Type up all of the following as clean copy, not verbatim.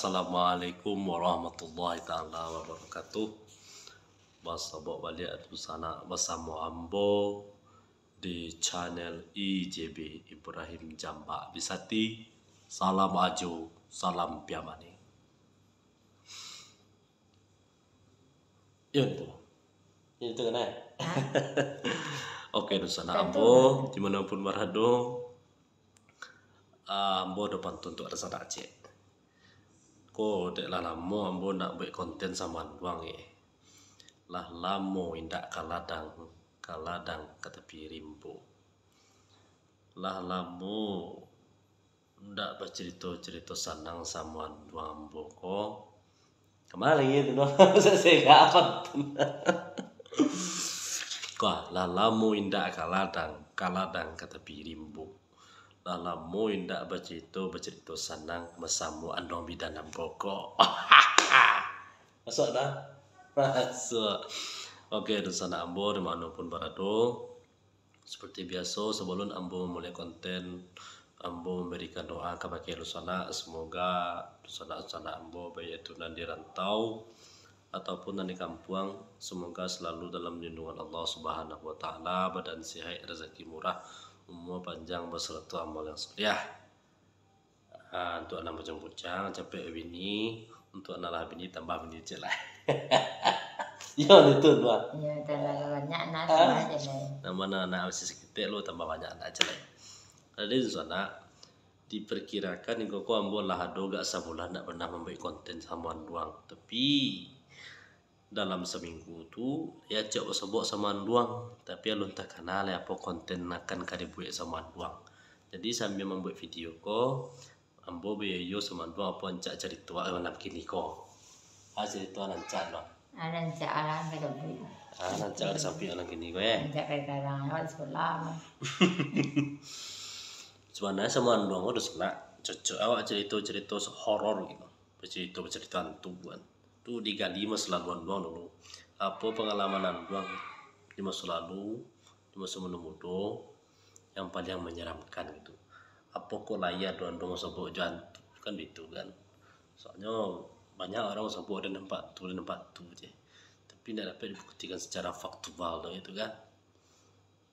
Assalamualaikum warahmatullahi ta'ala wabarakatuh. Basabok balik atu sana bersama Ambo di channel IJB Ibrahim Jamba Bisati. Salam aju, salam piamani. Itu kan Oke, sana Ambo dimanapun berada, Ambo depan untuk ada sana Aceh. Ko dek lah lamo Ambo nak buat konten sama doang lah lamo indak kaladang ke tepi rimbo. Lah lamo ndak bercerita sanang sama doang Ambo ko. Kemana gitu doang saya apa Kah lah lamo indak kaladang ke tepi rimbo. Lalamu indak bercerita sanang mesamu andong bidanam pokok. Masuk dah? Masuk. Oke, di sana Ambo dimanapun berada. Seperti biasa sebelum Ambo mulai konten, Ambo memberikan doa kepada Lusana. Semoga Lusana Ambo baik itu di rantau ataupun di kampung, semoga selalu dalam lindungan Allah Subhanahu wa taala, badan sehat, rezeki murah, umur panjang beserta amal yang soleh. Untuk anak macam bujang capek bini, untuk anak lah bini tambah bini jelek. Ya itu dua. Ya tambah banyak anak aja deh. Nama anak masih sekitar lo tambah banyak anak jelek. Jadi di sana diperkirakan kok Ambo lah ada gak sebulan tak pernah membuat konten samaan doang. Tapi dalam seminggu tu ya cok sebut samaan doang, tapi alun tak kenal ya apa konten akan kali buat samaan doang. Jadi sambil membuat video ko Ambo beyo samaan doang apa ancak cerita nak kini ko. Cerita ancak lo. Anak anak kata bu. Ancak ada sampai anak kini ko ya. Anak kadang awak sekolah. Sebenarnya samaan doang udah senang cocok awak cerita horor gitu. Bercerita hantu kan. Itu digali masa laluan doang dulu. Apa pengalaman doang di masa lalu, di masa muda yang paling menyeramkan gitu. Apa kok layar doang masa sebut jantung kan itu kan. Soalnya banyak orang sebut ada nampak tu je. Tapi tidak dapat dibuktikan secara faktual dong itu kan.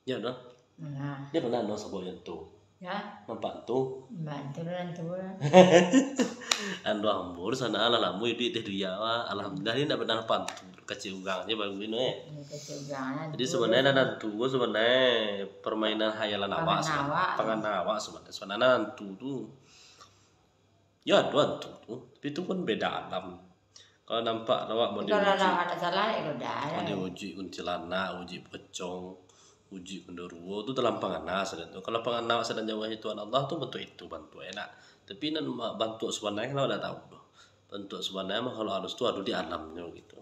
Ya dah. Nah. Dia pernah sebut jantung. Ya. Nampak tu. Bantu. Ando Ambo sana ala lamu duit dia alhamdulillah ini tidak pernah pantu kecil ugangnya baru ini jadi sebenarnya nantu sebenarnya permainan hayalan awak pengen awak sebenarnya nantu tuh ya dua tuh tapi itu kan beda alam. Kalau nampak awak mau diuji kuntilanak, uji pocong, uji genderuwo itu dalam pengenal sedang tuh. Kalau pengenal sedang jawab Tuhan Allah tuh bentuk itu bantu enak. Tapi nan bentuk sebenarnya kalau udah tahu loh. Bentuk sebenarnya mah kalau halus tuh ada di alamnya gitu.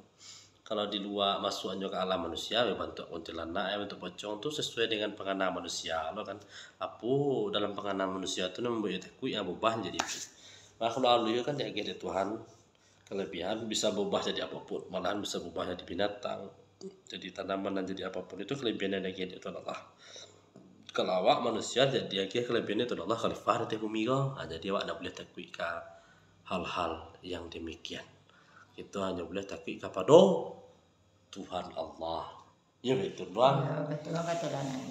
Kalau di luar masuknya ke alam manusia, ya bentuk kuntilanak, ya bentuk pocong tuh sesuai dengan pengenal manusia lo kan. Apa dalam pengenal manusia tuh membuat takut yang berubah jadi. Nah kalau halus kan ya gitu Tuhan kelebihan bisa berubah jadi apapun, malahan bisa berubah jadi binatang, jadi tanaman dan jadi apapun itu kelebihan yang gitu Tuhan Allah. Kalau awak manusia jadi akhir kelebihannya itu Allah khalifah di bumi kau. Jadi awak tidak boleh takut ke hal-hal yang demikian. Itu hanya boleh takut kepada Tuhan Allah. Ya betul doang. Ya betul.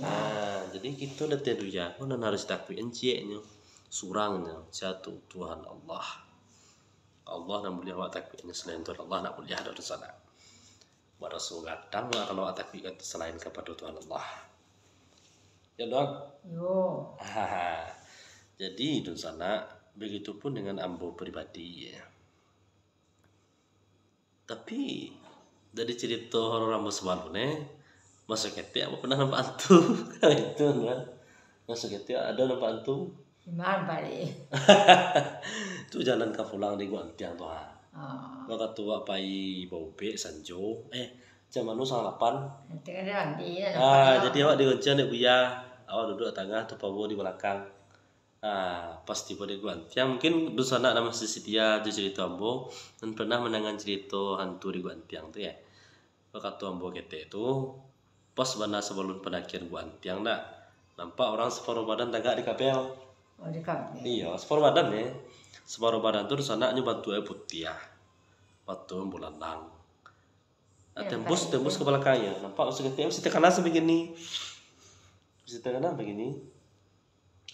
Nah, jadi kita udah tahu ya, kau harus takut enciknya, surangnya satu Tuhan Allah. Allah nak boleh awak takutnya selain Tuhan Allah nak boleh ada di sana. Barasul gadang kalau awak takut selain kepada Tuhan Allah. Ya dong. Yo. Jadi di sana begitupun dengan Ambo pribadi ya. Tapi dari cerita horor Ambo sebelumnya, masuk ketik apa pernah nampak hantu? Itu kan. Masuk ketik ada nampak hantu? Gimana balik? Itu jalan ke pulang di Guantiang tuh. Maka tua pai Bobe Sanjo. Zaman nu 98. Nanti kan di. Jadi awak di Guantiang dek buya. Awak duduk di tengah, tu Pawo di belakang. Pas tiba di Guantiang, mungkin di sana nama setia cerita Ambo dan pernah mendengar cerita hantu di Guantiang tu ya. Maka tu Ambo kete itu pas mana sebelum pendakian Guantiang nak nampak orang separuh badan tegak di kapel. Oh di kapel. Iya, separuh badan ya. separuh badan tuh di sana nyu bantu putih ya, bantu bulan lang. Ya, Tembus baik. ke belakangnya, nampak masuk ke mesti kanan sebegini, mesti kanan begini.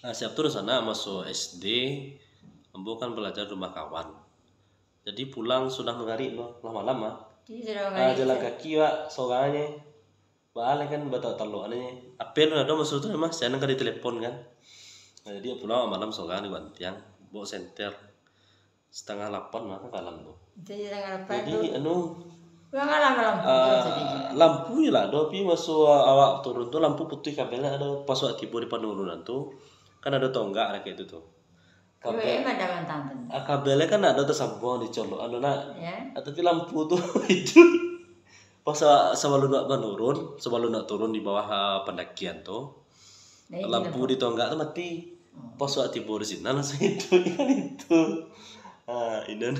Nah siap tuh di sana masuk SD, ambo kan belajar rumah kawan. Jadi pulang sudah mengarik loh, lama-lama. Jadi sudah mengalir. Jalan kaki pak, soalnya, balik kan batal telur anehnya. Apel ada masuk tuh mas, saya nengka di telepon kan. Nah, jadi pulang malam soalnya di Bantiang, bawa senter 7:30 mah kan kalam tuh. Jadi tanggal apa Jadi tuh? anu Gua nggak lama sedikit. lampu ya lah, tapi masuk awak turun tuh lampu putih kabelnya ada pas waktu tiba di penurunan tuh kan ada tonggak ada kayak itu tuh. Kabel. Kabel, Emang jangan tanten. kabelnya kan ada tersambung dicolok anu nak, Ya. tapi lampu tuh itu pas sebelum nak menurun, sebelum nak turun di bawah pendakian tuh Nah, lampu di tonggak tuh mati. Pas waktu tiba di sini langsung itu kan itu. Ah, ini nah.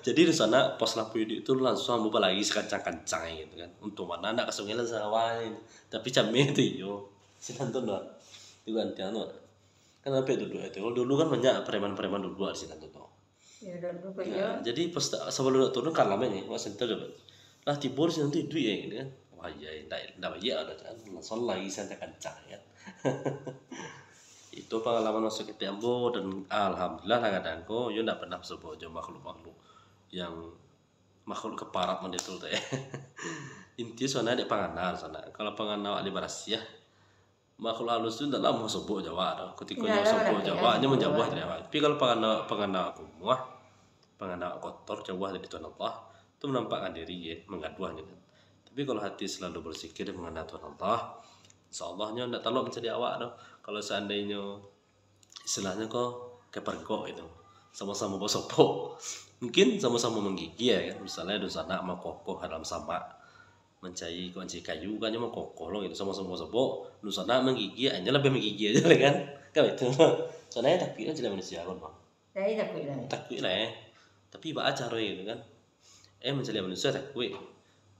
Jadi di sana pas lampu itu langsung ambil lagi sekancang-kancang gitu kan. Untuk mana anak kesungilan sawain. Tapi camnya itu yo. Sinan tuh doang. Itu gantian tuh. Kan apa itu dulu itu? Kalau dulu kan banyak preman-preman dulu di sinan tuh. Ya udah lupa Ya, ya. jadi pas sebelum nak turun kan lama nih, mas center dapat. Lah tiba di situ itu ya gitu kan. Wah iya, enggak iya ada kan. Langsung lagi santai kancang ya. Itu pengalaman masuk ke Ambo dan alhamdulillah kadangku yo ndak pernah sebut aja makhluk-makhluk yang makhluk keparat man itu teh. Inti sana di panganar sana. Kalau panganar di Barasia makhluk halus itu ndak lama sebut Jawa dah. Ketika Tidak nyawa ada sebut orang Jawa nya bilang menjawab Jawa. Jawa. Tapi kalau panganar aku muah panganar kotor Jawa dari Tuhan Allah itu menampakkan diri ya mengaduhnya kan. Tapi kalau hati selalu berzikir mengenal Tuhan Allah, insyaallah-nya ndak terlalu menjadi awak dah. Kalau seandainya istilahnya kok kepergok itu sama-sama bosopo mungkin sama-sama menggigil ya kan misalnya dosa anak sama kokoh dalam sama mencari kunci kayu kan cuma kokoh loh gitu sama-sama bosopo dosa anak menggigil hanya lebih menggigil aja kan itu soalnya takut kan tidak manusia kan bang Dari takut lah. takut lah ya tapi baca cara gitu kan mencari manusia takut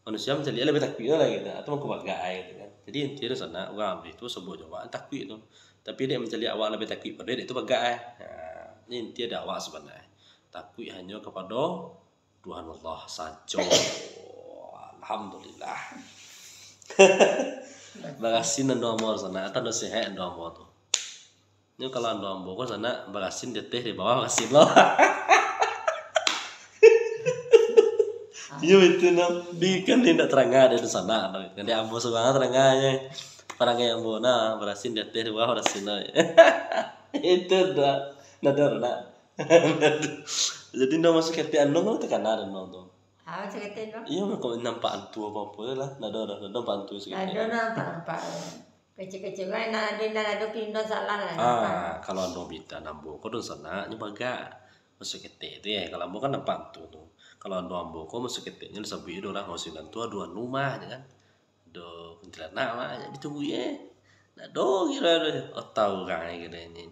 manusia mencari lebih takut lah gitu atau mau kebagai gitu kan jadi intinya sana orang itu sebuah jawaban takut itu tapi dia mencari awak lebih takut pada dia itu bagai nah, ini intinya ada awak sebenarnya takut hanya kepada Tuhan Allah saja. Alhamdulillah. Bagasin dan nomor sana atau no sehat nomor tuh ini kalau nomor kok sana bagasin dia teh di bawah bagasin loh. Iya itu no, di kan tidak terang ada di sana, kan dia ambo sebangat terangnya, orang yang bona berasin dia teh di bawah berasin itu dah, nada nak, jadi no masuk ke tiang no tekan ada no tuh, Apa ceritain dong? iya kau nampak antu apa lah, nada bantu sekali. Ada nampak. Kecil-kecil kan ada pindo salah lah. Kalau Nobita nambo kau tuh sana nyebaga masuk ke itu ya, kalau ambo kan nampak antu tuh. Kalau ando ambo kok masuk keteknya sampai itu orang ngosinan tua dua rumah ya kan do kuntilanak mah ya ditunggu ya nah do kira oh tahu kayak gitu ini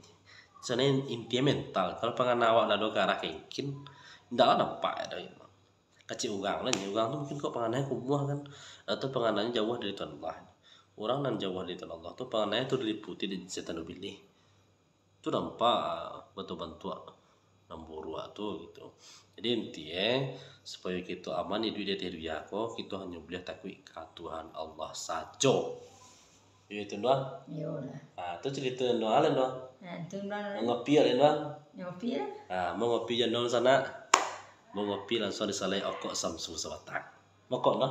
soalnya intinya mental kalau pengen awak nado ke arah kengkin ndak nampak ya do kecil ugang lah ugang tuh mungkin kok pengennya kumuh kan atau pengennya jauh dari Tuhan Allah orang nan jauh dari Tuhan Allah tuh pengennya tuh diliputi di setan pilih itu nampak bantu namburu tuh gitu. Jadi intinya supaya kita aman di dunia aku kita hanya boleh takut ke Tuhan Allah saja. Itu doang. Ya udah. Itu cerita doang lain doang. Nah, itu doang. Ngopi lain doang. Ngopi lah. Mau ngopi jangan sana. Mau ngopi langsung disalai okok Samsung sebatang. Mau kok no?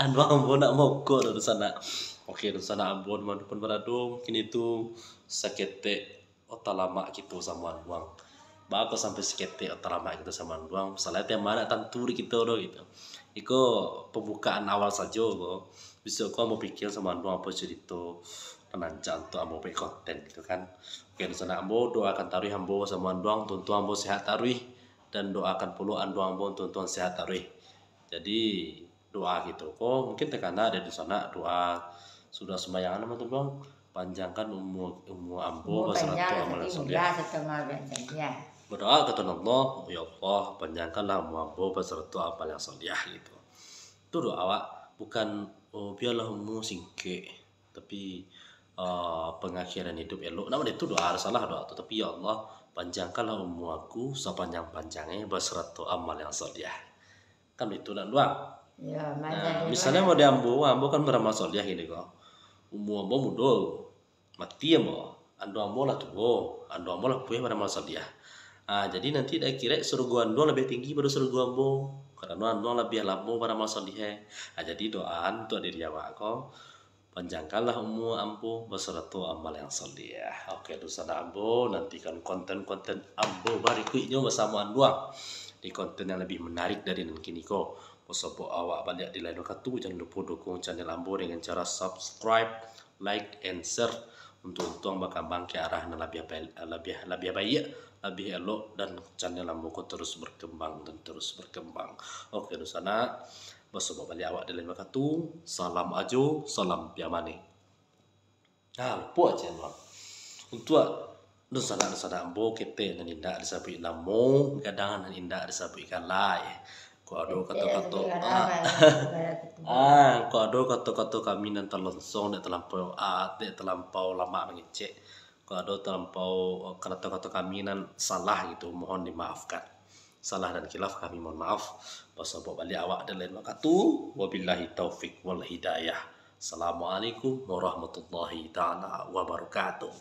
Anu ambo nak mogok dari sana. Oke, dari sana ambon manupun beradu mungkin itu sakit otak lama gitu sama uang. Bahkan sampai sekete otak lama gitu sama uang. Misalnya tiap mana tanturi gitu loh gitu. Iko pembukaan awal saja kok. Bisa kau mau pikir sama uang apa cerita penancang untuk ambo pe konten gitu kan. Oke, dari sana ambo doakan taruh ambo sama uang tuntu ambo sehat taruh dan doakan puluh andu ambo tuntuan sehat taruh. Jadi doa gitu kok mungkin tekana ada di sana doa sudah sembayangan sama tuh bang panjangkan umur ambo beserta amal soleh. Berdoa ke Tuhan Allah, ya Allah panjangkanlah umur ambo beserta amal yang soleh gitu. Itu doa awak bukan biarlah umur singke tapi pengakhiran hidup elok. Namun itu doa salah doa tu, tapi ya Allah panjangkanlah umur aku sepanjang-panjangnya beserta amal yang soleh. Kan itu dan doa. Ya, Nah, macam misalnya mau ambo kan beramal soleh ini kok. Umur ambo muda, mati ambo. Ando ambo lah tua, ando ambo lah punya beramal soleh. Jadi nanti dah kira surga ando lebih tinggi pada surga ambo. Karena ando lebih lama beramal soleh. Jadi doa untuk diri awak kau. Panjangkanlah umur ambo beserta amal yang soleh. Oke, dosa ambo nantikan konten-konten ambo berikutnya bersama ando di konten yang lebih menarik dari kini kau. Sopo awak balik di lain waktu, jangan lupa dukung channel ambo dengan cara subscribe, like, and share untuk bakal ke arah yang lebih baik, lebih elok, dan channel ambo terus berkembang dan terus berkembang. Oke, di sana bersama balik awak di lain waktu. Salam ajo, salam piamane. Lupa aja bang. Untuk sana ambo kita nan indah disapu ilmu, kadang nan indah disapu ikan lai. Kau ada kata-kata kau ada kata-kata kami nan terlonsong, terlampau lama mengecek. Kau ada terlampau kata-kata kami nan salah gitu, mohon dimaafkan. Salah dan khilaf kami mohon maaf. Bersama balik awak dan lain waktu. Wabillahi taufik wal hidayah. Assalamualaikum warahmatullahi taala wabarakatuh.